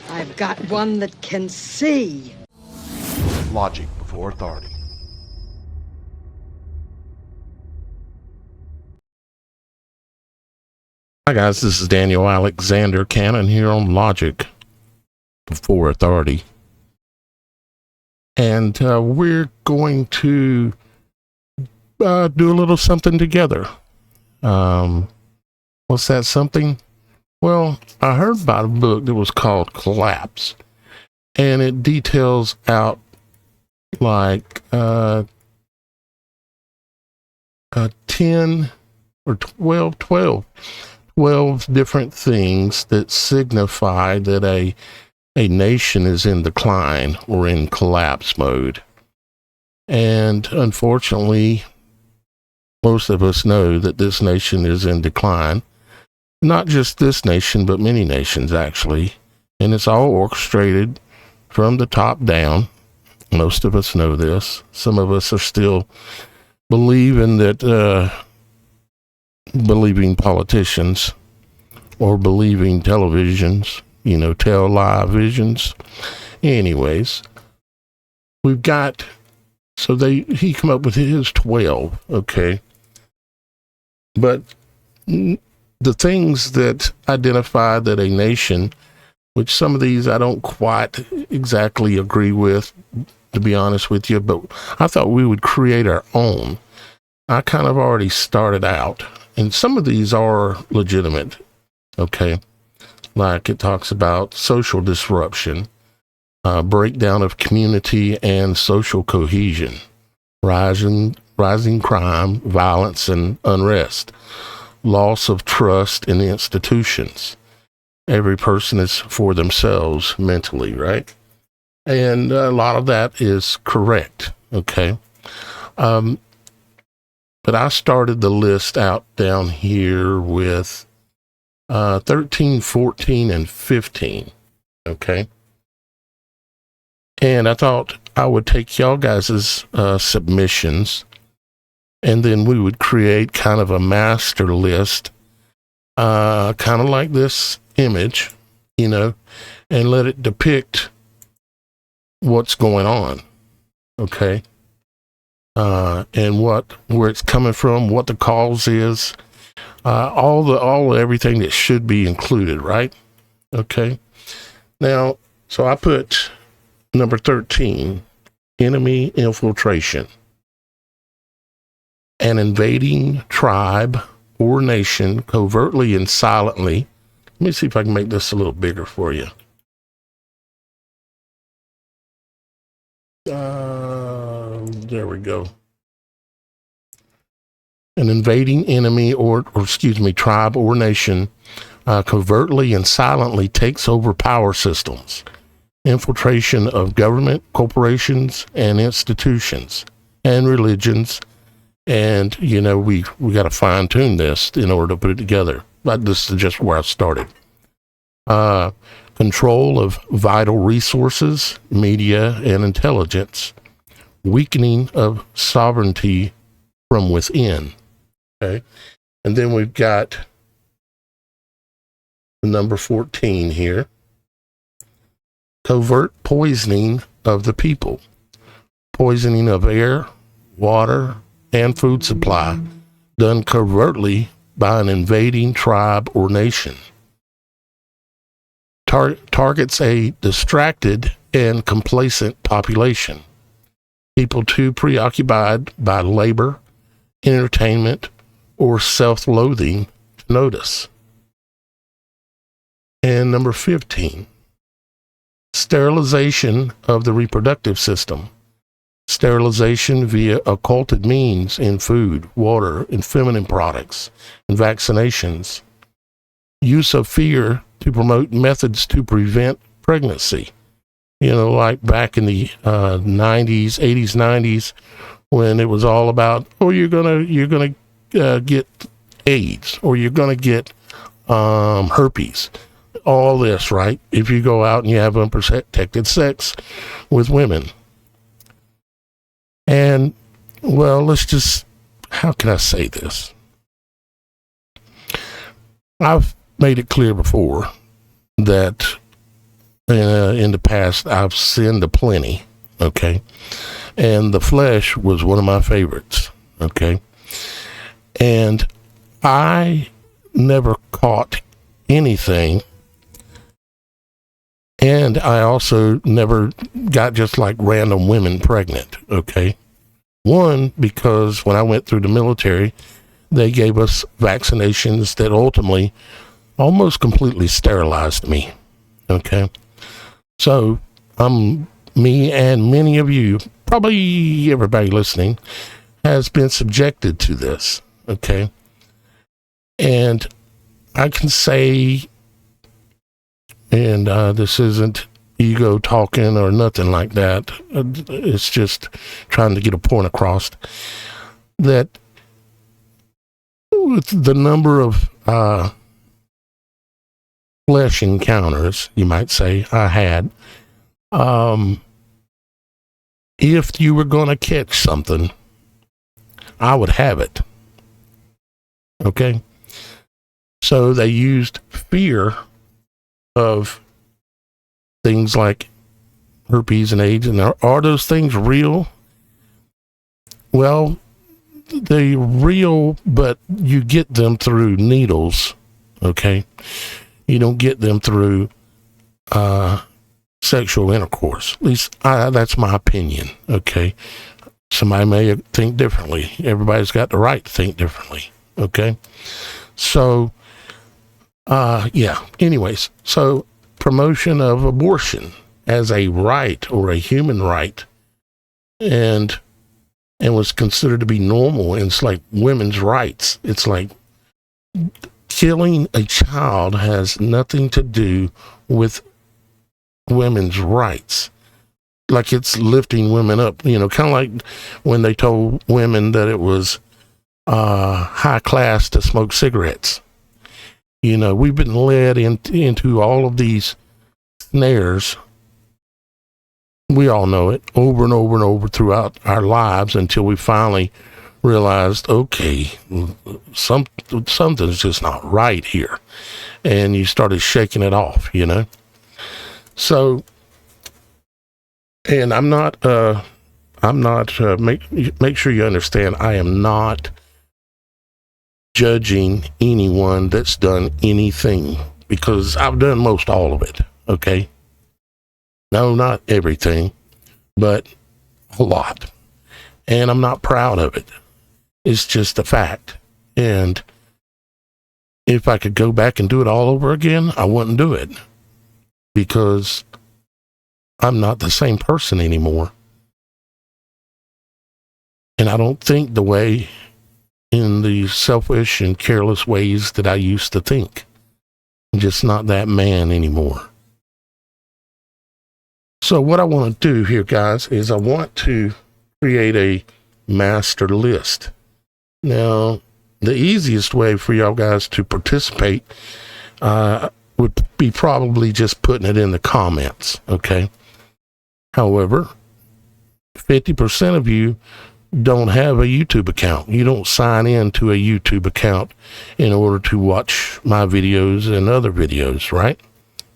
I've got one that can see. Logic before authority. Hi guys, this is Daniel Alexander Cannon here on Logic Before Authority. And we're going to do a little something together. What's that something? Well, I heard about a book that was called Collapse. And it details out like 10 or 12 different things that signify that a nation is in decline or in collapse mode. And unfortunately, most of us know that this nation is in decline. Not just this nation, but many nations actually. And it's all orchestrated from the top down. Most of us know this. Some of us are still believing politicians or believing televisions, tell lie visions. Anyways, we've got, he come up with his 12, okay? But the things that identify that a nation, which some of these I don't quite exactly agree with, to be honest with you, but I thought we would create our own. I kind of already started out, and some of these are legitimate, okay? Like it talks about social disruption, breakdown of community and social cohesion, rising crime, violence, and unrest, loss of trust in the institutions. Every person is for themselves mentally, right? And a lot of that is correct, okay? But I started the list out down here with 13, 14, and 15, okay? And I thought I would take y'all guys' submissions, and then we would create kind of a master list, kind of like this image, and let it depict what's going on, okay? And where it's coming from, what the cause is, everything that should be included, right? Okay. Now, so I put number 13, enemy infiltration. An invading tribe or nation covertly and silently. Let me see if I can make this a little bigger for you. There we go. An invading enemy tribe or nation covertly and silently takes over power systems, infiltration of government, corporations, and institutions, and religions. And, we got to fine tune this in order to put it together. But this is just where I started. Control of vital resources, media, and intelligence, weakening of sovereignty from within. Okay. And then we've got number 14 here. Covert poisoning of the people. Poisoning of air, water, and food supply done covertly by an invading tribe or nation. Targets a distracted and complacent population. People too preoccupied by labor, entertainment, or self-loathing to notice. And number 15, sterilization of the reproductive system. Sterilization via occulted means in food, water, and feminine products, and vaccinations. Use of fear to promote methods to prevent pregnancy. Like back in the 90s, 80s, 90s, when it was all about, you're gonna get AIDS, or you're gonna get herpes. All this, right? If you go out and you have unprotected sex with women. And, well, how can I say this? I've made it clear before that in the past, I've sinned aplenty, okay? And the flesh was one of my favorites, okay? And I never caught anything, and I also never got just like random women pregnant, okay? One, because when I went through the military, they gave us vaccinations that ultimately almost completely sterilized me, okay? So, me and many of you, probably everybody listening, has been subjected to this, okay? And I can say, and this isn't ego talking or nothing like that, it's just trying to get a point across, that with the number of flesh encounters, you might say, I had, if you were going to catch something, I would have it. Okay? So they used fear of things like herpes and AIDS. And are those things real? Well, they're real, but you get them through needles. Okay? You don't get them through sexual intercourse. At least that's my opinion. Okay? Somebody may think differently. Everybody's got the right to think differently. Okay? So, yeah. Anyways, so promotion of abortion as a right or a human right, and was considered to be normal. And it's like women's rights. It's like killing a child has nothing to do with women's rights. Like it's lifting women up, kind of like when they told women that it was high class to smoke cigarettes. We've been led into all of these snares. We all know it over and over and over throughout our lives until we finally realized, okay, something's just not right here. And you started shaking it off, So, and make sure you understand, I am not judging anyone that's done anything, because I've done most all of it, okay? No, not everything, but a lot. And I'm not proud of it. It's just a fact. And if I could go back and do it all over again, I wouldn't do it, because I'm not the same person anymore. And I don't think the way, in the selfish and careless ways that I used to think. I'm just not that man anymore. So what I want to do here, guys, is I want to create a master list. Now, the easiest way for y'all guys to participate would be probably just putting it in the comments, okay? However, 50% of you don't have a YouTube account. You don't sign in to a YouTube account in order to watch my videos and other videos, right?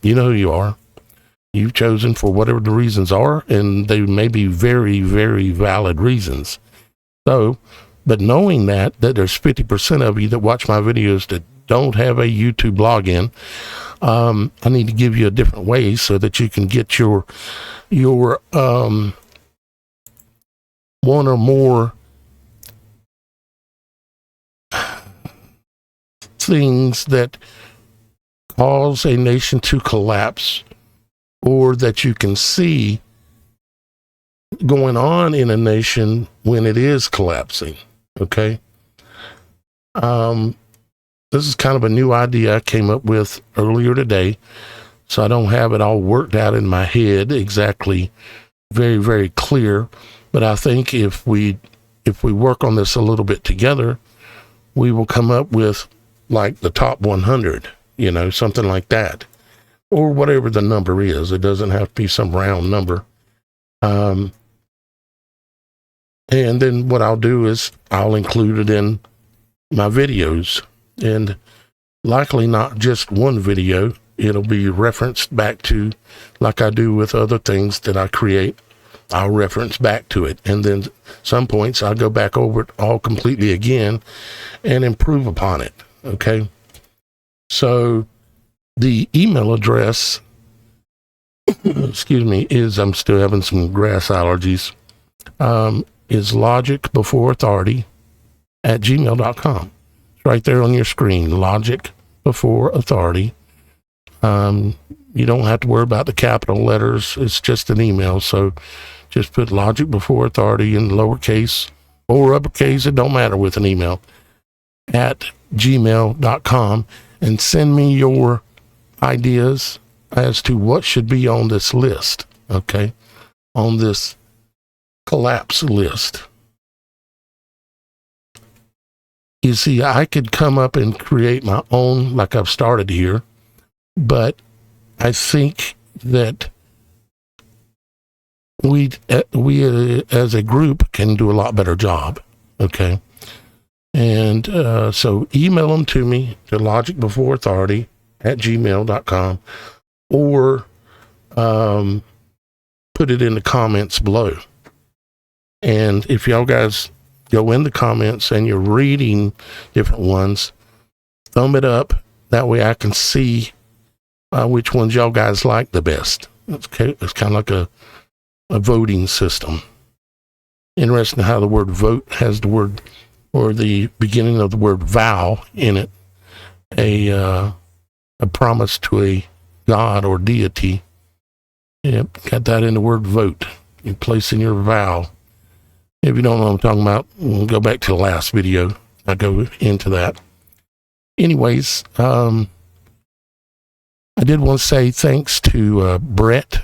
You know who you are. You've chosen for whatever the reasons are, and they may be very, very valid reasons. So, but knowing that there's 50% of you that watch my videos that don't have a YouTube login, I need to give you a different way so that you can get your one or more things that cause a nation to collapse, or that you can see going on in a nation when it is collapsing. Okay. This is kind of a new idea I came up with earlier today, so I don't have it all worked out in my head exactly, very, very clear. But I think if we work on this a little bit together, we will come up with like the top 100, something like that, or whatever the number is. It doesn't have to be some round number. And then what I'll do is I'll include it in my videos, and likely not just one video, it'll be referenced back to, like I do with other things that I create. I'll reference back to it, and then some points I'll go back over it all completely again and improve upon it. Okay, so the email address, excuse me, is, I'm still having some grass allergies, is logicbeforeauthority@gmail.com. It's right there on your screen, logicbeforeauthority. You don't have to worry about the capital letters. It's just an email. So just put Logic Before Authority in lowercase or uppercase. It don't matter with an email at gmail.com, and send me your ideas as to what should be on this list. Okay. On this collapse list. You see, I could come up and create my own, like I've started here, but I think that we as a group can do a lot better job. Okay. And so email them to me to logicbeforeauthority@gmail.com, or put it in the comments below. And if y'all guys go in the comments and you're reading different ones, thumb it up. That way I can see which ones y'all guys like the best. It's kind of like a voting system. Interesting how the word vote has the word, or the beginning of the word vow in it, a promise to a god or deity. Yep, got that in the word vote. You place in your vow. If you don't know what I'm talking about, we'll go back to the last video. I go into that. Anyways, I did want to say thanks to Brett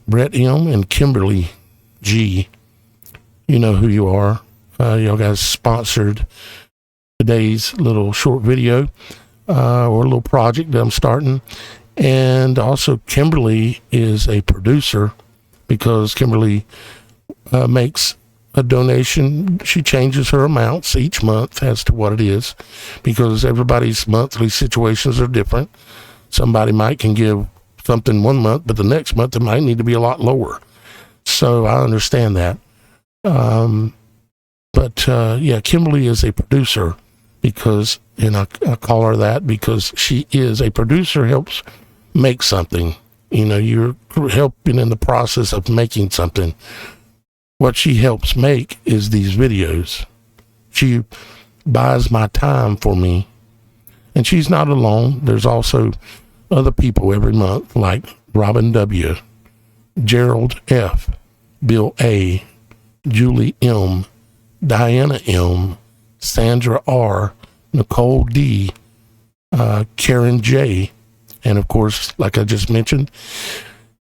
M. and Kimberly G. You know who you are. Y'all guys sponsored today's little short video or a little project that I'm starting. And also Kimberly is a producer, because Kimberly makes a donation. She changes her amounts each month as to what it is, because everybody's monthly situations are different. Somebody can give something one month, but the next month it might need to be a lot lower. So I understand that. But Kimberly is a producer, because, and I call her that because she is a producer, helps make something. You know, you're helping in the process of making something. What she helps make is these videos. She buys my time for me, and she's not alone. There's also other people every month, like Robin W., Gerald F., Bill A., Julie M., Diana M., Sandra R., Nicole D., Karen J., and of course, like I just mentioned,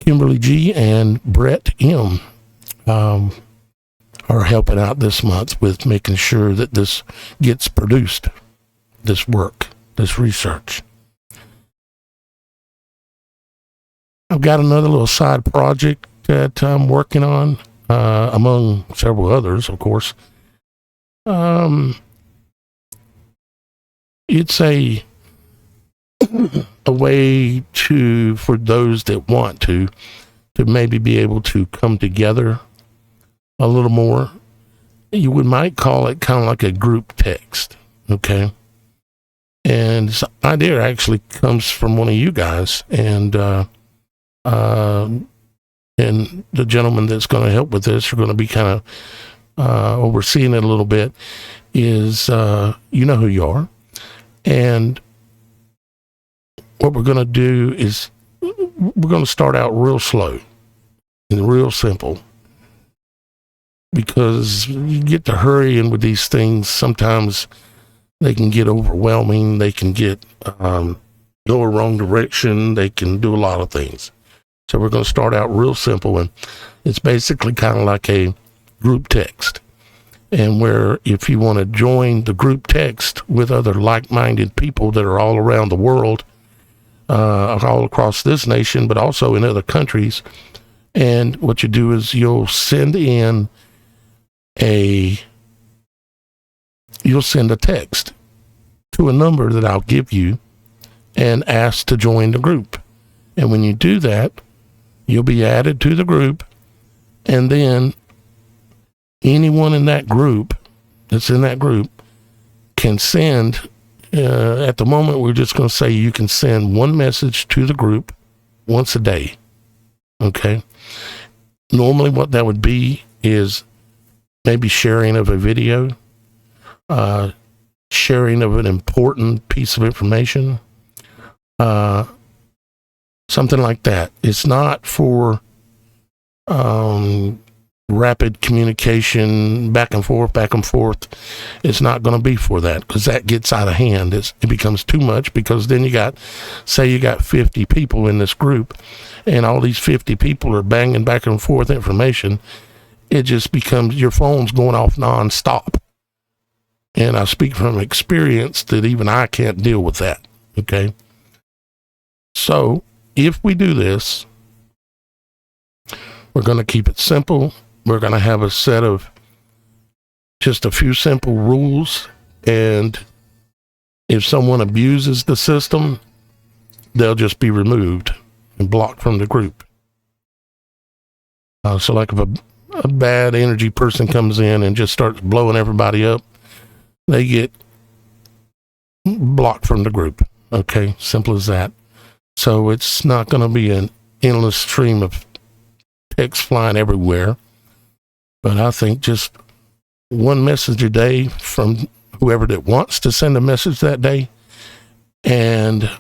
Kimberly G. and Brett M. Are helping out this month with making sure that this gets produced, this work, this research. I've got another little side project that I'm working on, among several others, of course. It's a way for those that want to maybe be able to come together a little more. You might call it kind of like a group text. Okay. And this idea actually comes from one of you guys, and the gentleman that's going to help with this, are going to be kind of overseeing it a little bit, is you know who you are. And what we're going to do is we're going to start out real slow and real simple, because you get to hurry in with these things. Sometimes they can get overwhelming. They can get go a wrong direction. They can do a lot of things. So we're going to start out real simple, and it's basically kind of like a group text. And where if you want to join the group text with other like-minded people that are all around the world, all across this nation, but also in other countries, and what you do is you'll send a text to a number that I'll give you, and ask to join the group. And when you do that, you'll be added to the group, and then anyone in that group that's in that group can send, at the moment we're just going to say you can send one message to the group once a day. Okay? Normally what that would be is maybe sharing of a video, sharing of an important piece of information, something like that. It's not for rapid communication, back and forth. It's not going to be for that, because that gets out of hand. It becomes too much, because then you got 50 people in this group, and all these 50 people are banging back and forth information. It just becomes, your phone's going off nonstop. And I speak from experience that even I can't deal with that. Okay. So if we do this, we're going to keep it simple. We're going to have a set of just a few simple rules. And if someone abuses the system, they'll just be removed and blocked from the group. So like if a bad energy person comes in and just starts blowing everybody up, they get blocked from the group. Okay, simple as that. So it's not going to be an endless stream of text flying everywhere. But I think just one message a day from whoever that wants to send a message that day. And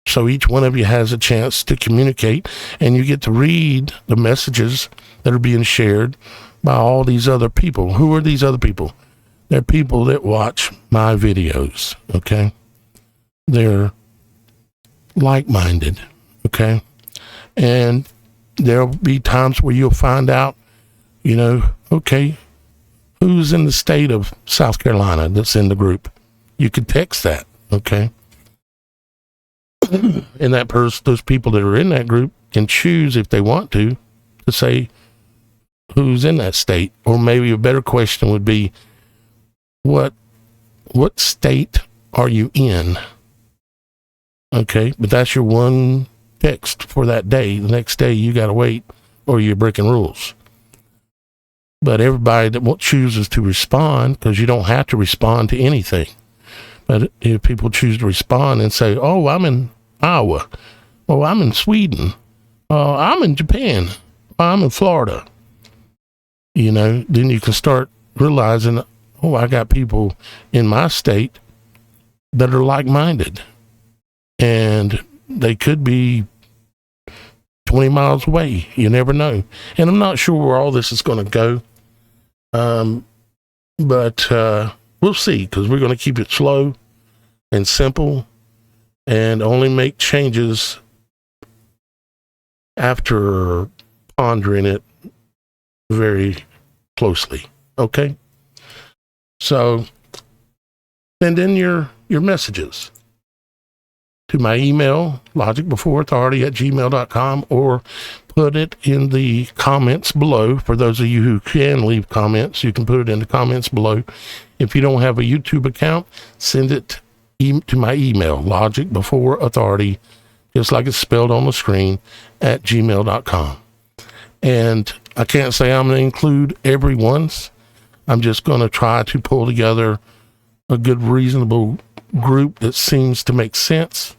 so each one of you has a chance to communicate, and you get to read the messages that are being shared by all these other people. Who are these other people? They're people that watch my videos, okay? They're like-minded, okay? And there'll be times where you'll find out, okay, who's in the state of South Carolina that's in the group. You could text that, okay? And those people that are in that group can choose, if they want to say who's in that state. Or maybe a better question would be, what state are you in? Okay, but that's your one text for that day. The next day you got to wait, or you're breaking rules. But everybody that chooses to respond, because you don't have to respond to anything. But if people choose to respond and say, oh, I'm in Iowa, oh, I'm in Sweden, I'm in Japan, I'm in Florida, then you can start realizing, oh, I got people in my state that are like-minded, and they could be 20 miles away. You never know. And I'm not sure where all this is going to go. But we'll see, because we're going to keep it slow and simple and only make changes after pondering it very closely. Okay? So send in your messages to my email, logicbeforeauthority@gmail.com, or put it in the comments below. For those of you who can leave comments, you can put it in the comments below. If you don't have a YouTube account, send it to my email, logicbeforeauthority, just like it's spelled on the screen, @gmail.com. And I can't say I'm going to include everyone's. I'm just going to try to pull together a good, reasonable group that seems to make sense,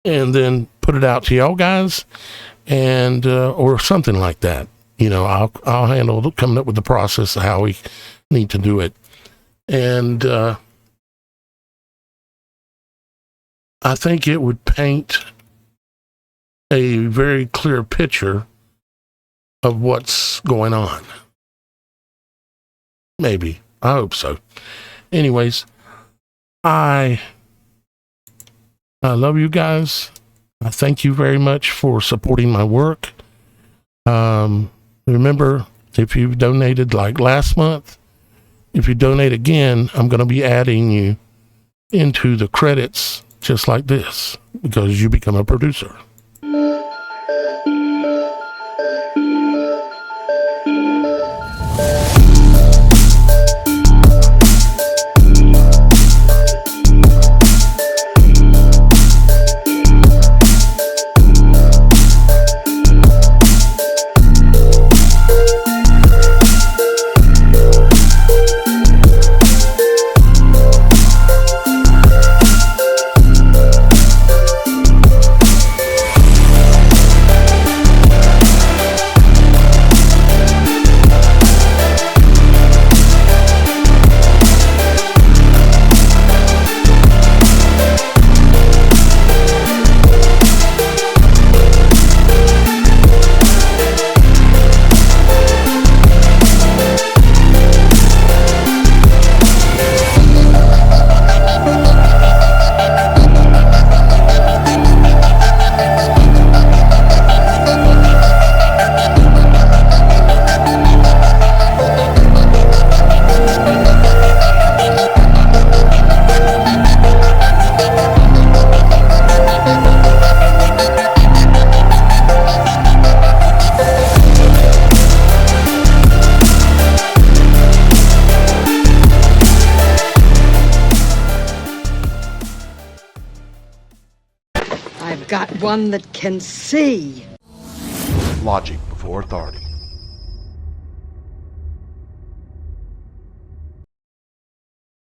and then put it out to y'all guys, and or something like that. I'll handle coming up with the process of how we need to do it. And I think it would paint a very clear picture of what's going on. Maybe. I hope so. Anyways, I love you guys. I thank you very much for supporting my work. Remember, if you've donated like last month, if you donate again, I'm going to be adding you into the credits just like this, because you become a producer. got one that can see. Logic before authority.